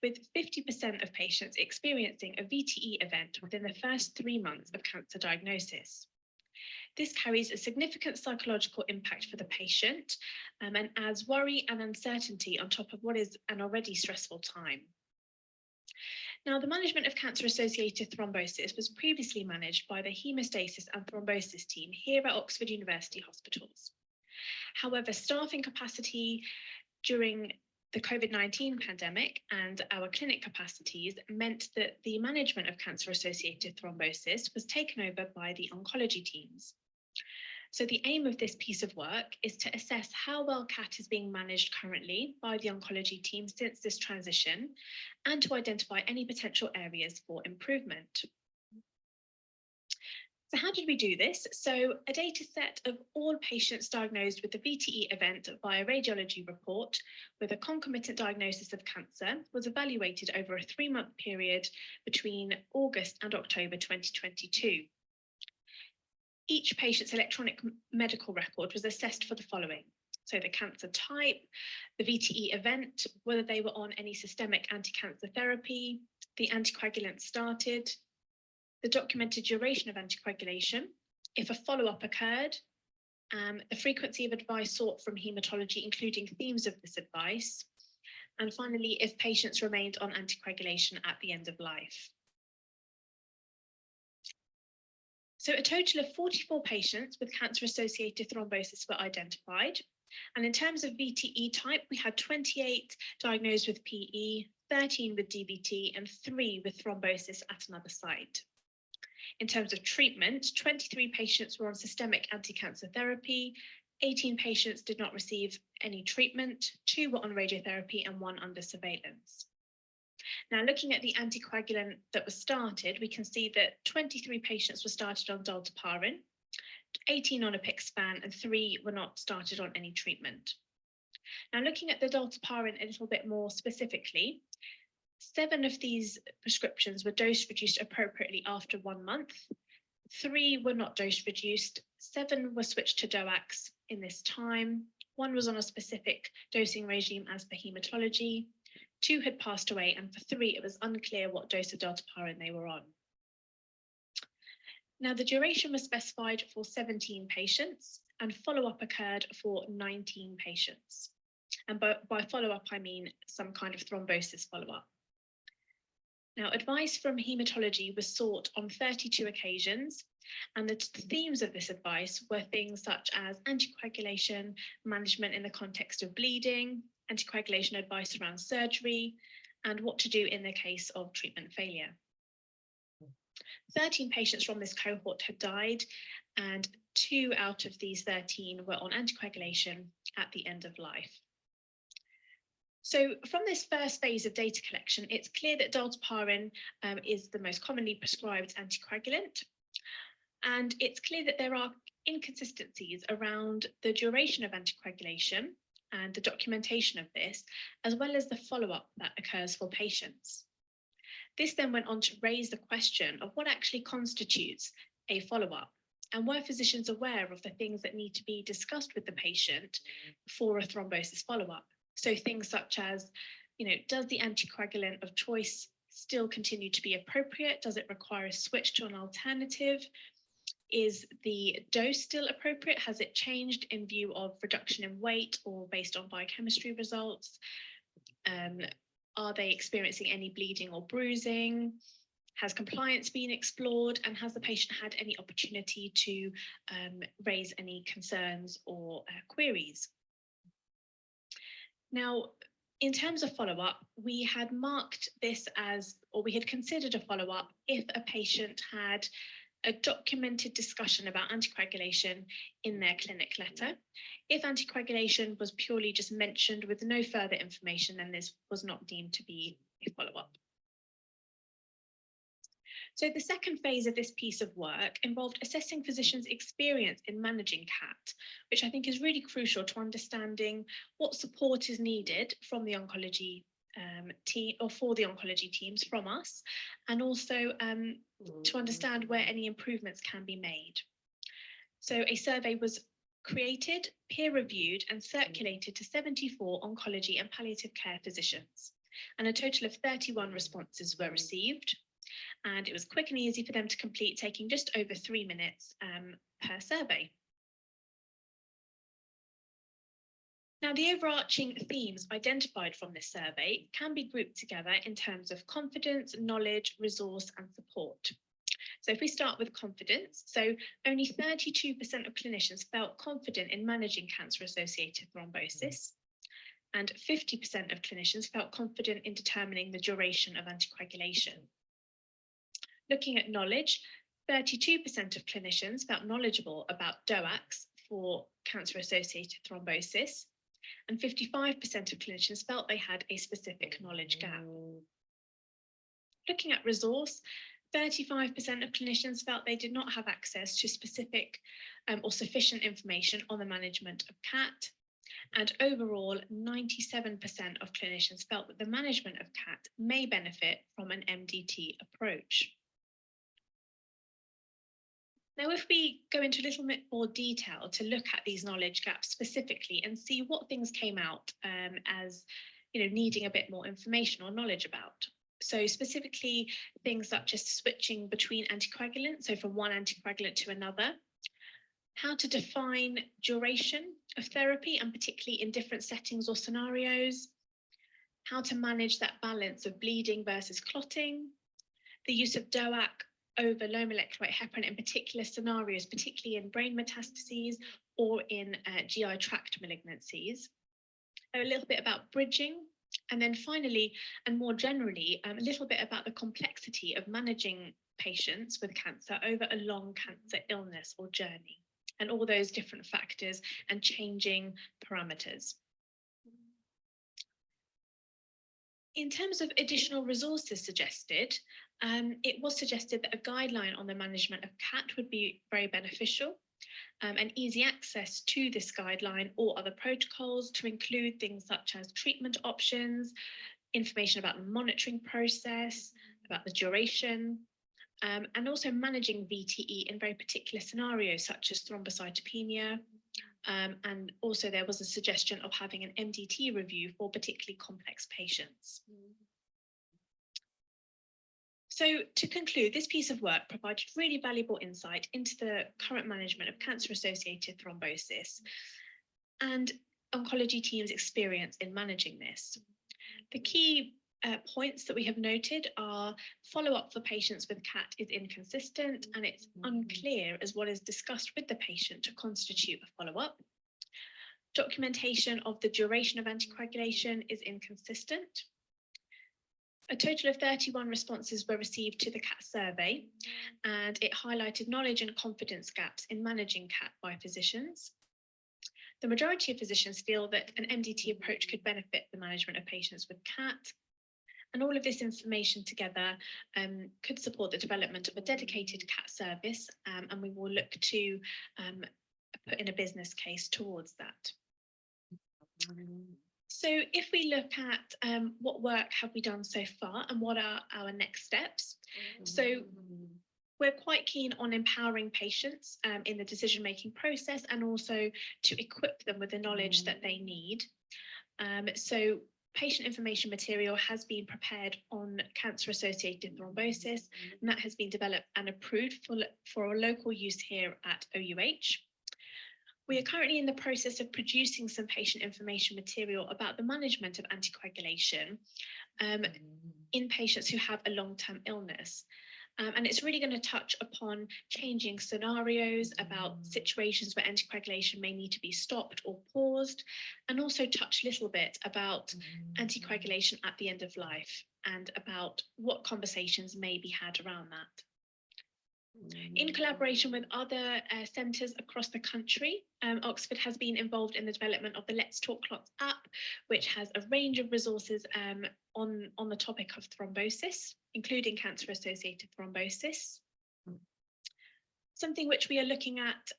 with 50% of patients experiencing a VTE event within the first 3 months of cancer diagnosis. This carries a significant psychological impact for the patient and adds worry and uncertainty on top of what is an already stressful time. Now, the management of cancer-associated thrombosis was previously managed by the hemostasis and thrombosis team here at Oxford University Hospitals. However, staffing capacity during the COVID-19 pandemic and our clinic capacities meant that the management of cancer-associated thrombosis was taken over by the oncology teams. So the aim of this piece of work is to assess how well CAT is being managed currently by the oncology team since this transition, and to identify any potential areas for improvement. So how did we do this? So a data set of all patients diagnosed with the VTE event via radiology report with a concomitant diagnosis of cancer was evaluated over a 3-month period between August and October 2022. Each patient's electronic medical record was assessed for the following. So the cancer type, the VTE event, whether they were on any systemic anti-cancer therapy, the anticoagulant started, the documented duration of anticoagulation, if a follow-up occurred, the frequency of advice sought from hematology, including themes of this advice, and finally, if patients remained on anticoagulation at the end of life. So a total of 44 patients with cancer-associated thrombosis were identified. And in terms of VTE type, we had 28 diagnosed with PE, 13 with DVT, and 3 with thrombosis at another site. In terms of treatment, 23 patients were on systemic anti-cancer therapy, 18 patients did not receive any treatment, 2 were on radiotherapy, and 1 under surveillance. Now, looking at the anticoagulant that was started, we can see that 23 patients were started on dalteparin, 18 on apixaban, and 3 were not started on any treatment. Now, looking at the dalteparin a little bit more specifically, 7 of these prescriptions were dose reduced appropriately after 1 month, 3 were not dose reduced, 7 were switched to DOACs in this time, 1 was on a specific dosing regime as per hematology, 2 had passed away, and for 3, it was unclear what dose of dalteparin they were on. Now, the duration was specified for 17 patients, and follow-up occurred for 19 patients. And by follow-up, I mean some kind of thrombosis follow-up. Now, advice from hematology was sought on 32 occasions, and the themes of this advice were things such as anticoagulation, management in the context of bleeding, anticoagulation advice around surgery, and what to do in the case of treatment failure. 13 patients from this cohort had died, and 2 out of these 13 were on anticoagulation at the end of life. So from this first phase of data collection, it's clear that dalteparin is the most commonly prescribed anticoagulant. And it's clear that there are inconsistencies around the duration of anticoagulation and the documentation of this, as well as the follow-up that occurs for patients. This then went on to raise the question of what actually constitutes a follow-up, and were physicians aware of the things that need to be discussed with the patient for a thrombosis follow-up? So things such as, does the anticoagulant of choice still continue to be appropriate? Does it require a switch to an alternative? Is the dose still appropriate? Has it changed in view of reduction in weight or based on biochemistry results? Are they experiencing any bleeding or bruising? Has compliance been explored? And has the patient had any opportunity to raise any concerns or queries? Now, in terms of follow-up, we had marked this as, or we had considered a follow-up if a patient had a documented discussion about anticoagulation in their clinic letter. If anticoagulation was purely just mentioned with no further information, then this was not deemed to be a follow-up. So the second phase of this piece of work involved assessing physicians' experience in managing CAT, which I think is really crucial to understanding what support is needed from the oncology team, or for the oncology teams from us, and also to understand where any improvements can be made. So a survey was created, peer-reviewed and circulated to 74 oncology and palliative care physicians, and a total of 31 responses were received. And it was quick and easy for them to complete, taking just over 3 minutes per survey. Now, the overarching themes identified from this survey can be grouped together in terms of confidence, knowledge, resource, and support. So if we start with confidence, so only 32% of clinicians felt confident in managing cancer-associated thrombosis, and 50% of clinicians felt confident in determining the duration of anticoagulation. Looking at knowledge, 32% of clinicians felt knowledgeable about DOACs for cancer-associated thrombosis, and 55% of clinicians felt they had a specific knowledge gap. Looking at resource, 35% of clinicians felt they did not have access to specific or sufficient information on the management of CAT, and overall, 97% of clinicians felt that the management of CAT may benefit from an MDT approach. Now, if we go into a little bit more detail to look at these knowledge gaps specifically and see what things came out as needing a bit more information or knowledge about. So specifically things such as switching between anticoagulants, so from one anticoagulant to another, how to define duration of therapy, and particularly in different settings or scenarios, how to manage that balance of bleeding versus clotting, the use of DOAC over low molecular weight heparin in particular scenarios, particularly in brain metastases or in GI tract malignancies, a little bit about bridging, and then finally, and more generally, a little bit about the complexity of managing patients with cancer over a long cancer illness or journey, and all those different factors and changing parameters. In terms of additional resources suggested, it was suggested that a guideline on the management of CAT would be very beneficial, and easy access to this guideline or other protocols to include things such as treatment options, information about the monitoring process, about the duration, and also managing VTE in very particular scenarios such as thrombocytopenia. And also there was a suggestion of having an MDT review for particularly complex patients. So to conclude, this piece of work provided really valuable insight into the current management of cancer-associated thrombosis and oncology teams' experience in managing this. The key points that we have noted are follow-up for patients with CAT is inconsistent, and it's unclear as what is discussed with the patient to constitute a follow-up. Documentation of the duration of anticoagulation is inconsistent. A total of 31 responses were received to the CAT survey, and it highlighted knowledge and confidence gaps in managing CAT by physicians. The majority of physicians feel that an MDT approach could benefit the management of patients with CAT. And all of this information together could support the development of a dedicated CAT service, and we will look to put in a business case towards that. So if we look at what work have we done so far and what are our next steps? So we're quite keen on empowering patients in the decision-making process and also to equip them with the knowledge that they need. So patient information material has been prepared on cancer-associated thrombosis, and that has been developed and approved for local use here at OUH. We are currently in the process of producing some patient information material about the management of anticoagulation in patients who have a long-term illness. And it's really going to touch upon changing scenarios about situations where anticoagulation may need to be stopped or paused, and also touch a little bit about anticoagulation at the end of life and about what conversations may be had around that. In collaboration with other centres across the country, Oxford has been involved in the development of the Let's Talk Clots app, which has a range of resources on the topic of thrombosis, including cancer-associated thrombosis. Something which we are looking at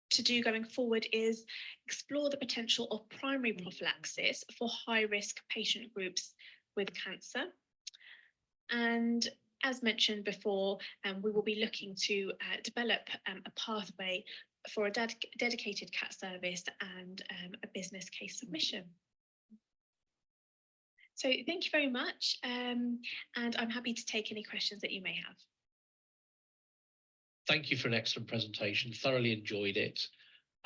to do going forward is explore the potential of primary prophylaxis for high-risk patient groups with cancer. And as mentioned before, we will be looking to develop a pathway for a dedicated CAT service and a business case submission. So thank you very much, and I'm happy to take any questions that you may have. Thank you for an excellent presentation. Thoroughly enjoyed it.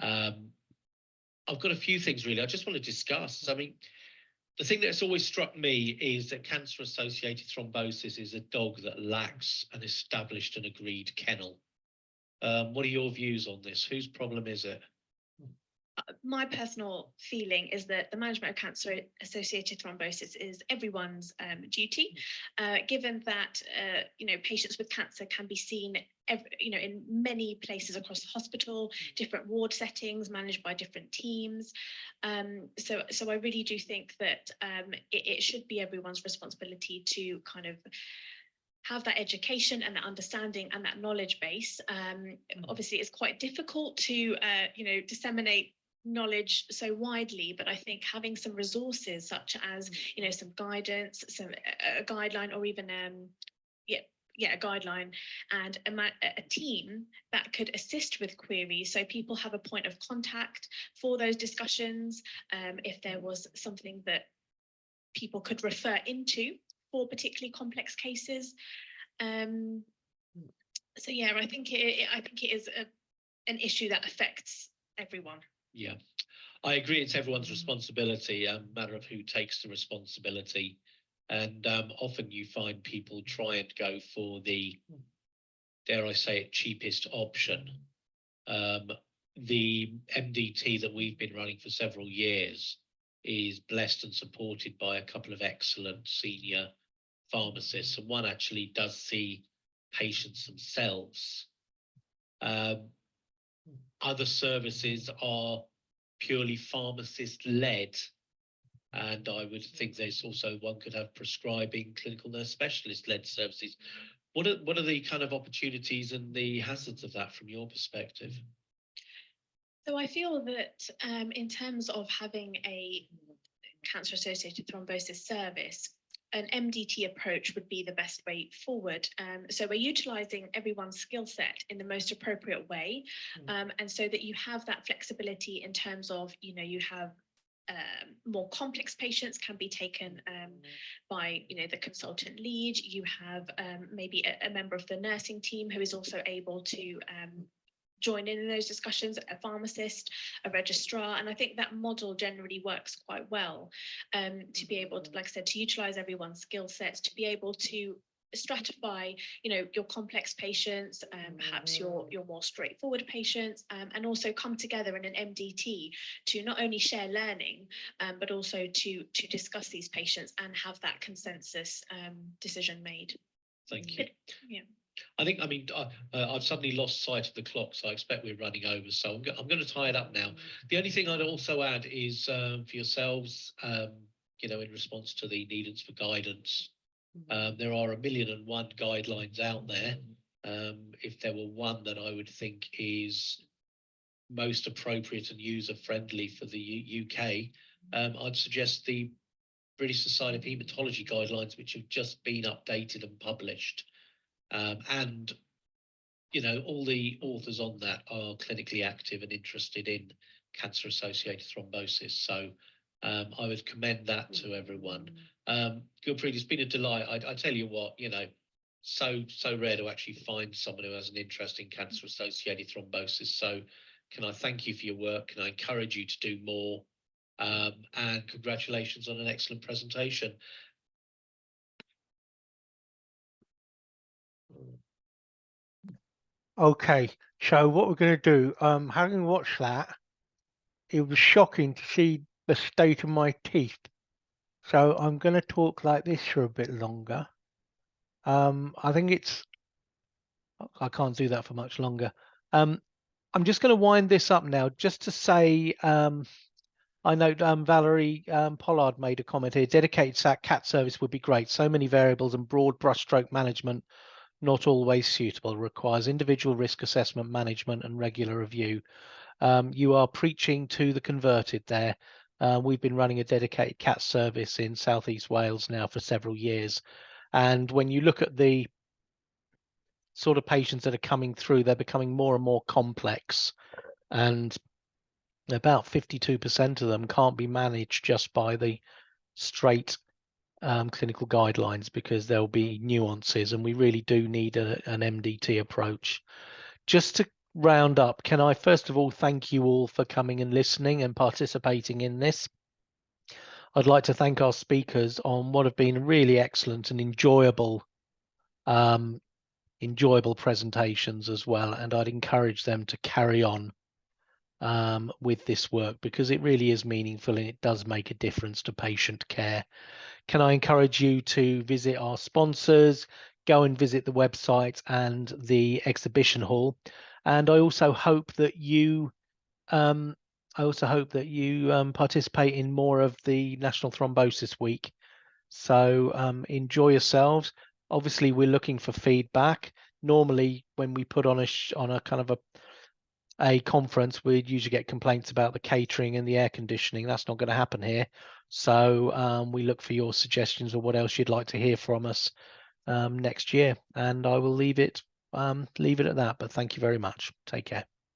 I've got a few things really I just want to discuss. I mean, the thing that's always struck me is that cancer-associated thrombosis is a dog that lacks an established and agreed kennel. What are your views on this? Whose problem is it? My personal feeling is that the management of cancer-associated thrombosis is everyone's duty, given that patients with cancer can be seen in many places across the hospital, different ward settings managed by different teams. So I really do think that it should be everyone's responsibility to kind of have that education and that understanding and that knowledge base. Obviously, it's quite difficult to disseminate knowledge so widely, but I think having some resources such as some guidance, a guideline, or even a guideline and a team that could assist with queries, so people have a point of contact for those discussions if there was something that people could refer into for particularly complex cases. So yeah, I think it is an issue that affects everyone. Yeah, I agree. It's everyone's responsibility, a matter of who takes the responsibility. And often you find people try and go for the, dare I say it, cheapest option. The MDT that we've been running for several years is blessed and supported by a couple of excellent senior pharmacists, and one actually does see patients themselves. Other services are purely pharmacist-led, and I would think there's also one could have prescribing clinical nurse specialist-led services. What are the kind of opportunities and the hazards of that from your perspective? So I feel that in terms of having a cancer-associated thrombosis service, an MDT approach would be the best way forward. So we're utilising everyone's skill set in the most appropriate way, and so that you have that flexibility in terms of, you have more complex patients can be taken by, the consultant lead. You have maybe a member of the nursing team who is also able to join in those discussions, a pharmacist, a registrar, and I think that model generally works quite well to be able to, like I said, to utilise everyone's skill sets, to be able to stratify, your complex patients, perhaps your more straightforward patients, and also come together in an MDT to not only share learning, but also to discuss these patients and have that consensus decision made. Thank you. Yeah. I've suddenly lost sight of the clock, so I expect we're running over. So I'm going to tie it up now. The only thing I'd also add is for yourselves, in response to the needance for guidance, there are 1,000,001 guidelines out there. If there were one that I would think is most appropriate and user-friendly for the UK, I'd suggest the British Society of Haematology guidelines, which have just been updated and published. And all the authors on that are clinically active and interested in cancer-associated thrombosis. So I would commend that to everyone. Gurpreet, it's been a delight. I tell you what, so rare to actually find someone who has an interest in cancer-associated thrombosis. So can I thank you for your work? Can I encourage you to do more? And congratulations on an excellent presentation. Okay, so what we're going to do, having watched that, it was shocking to see the state of my teeth. So I'm going to talk like this for a bit longer. I think I can't do that for much longer. I'm just going to wind this up now just to say, I know Valerie Pollard made a comment here, dedicated SAT CAT service would be great. So many variables and broad brushstroke management not always suitable, requires individual risk assessment management and regular review. You are preaching to the converted there. We've been running a dedicated CAT service in Southeast Wales now for several years. And when you look at the sort of patients that are coming through, they're becoming more and more complex. And about 52% of them can't be managed just by the straight clinical guidelines, because there'll be nuances, and we really do need an MDT approach. Just to round up, can I first of all thank you all for coming and listening and participating in this. I'd like to thank our speakers on what have been really excellent and enjoyable presentations as well, and I'd encourage them to carry on with this work, because it really is meaningful and it does make a difference to patient care. Can I encourage you to visit our sponsors, go and visit the website and the exhibition hall, and I also hope that you participate in more of the National Thrombosis Week. So enjoy yourselves. Obviously, we're looking for feedback. Normally, when we put on a kind of a conference, we'd usually get complaints about the catering and the air conditioning. That's not going to happen here. So we look for your suggestions or what else you'd like to hear from us next year. And I will leave it at that. But thank you very much. Take care.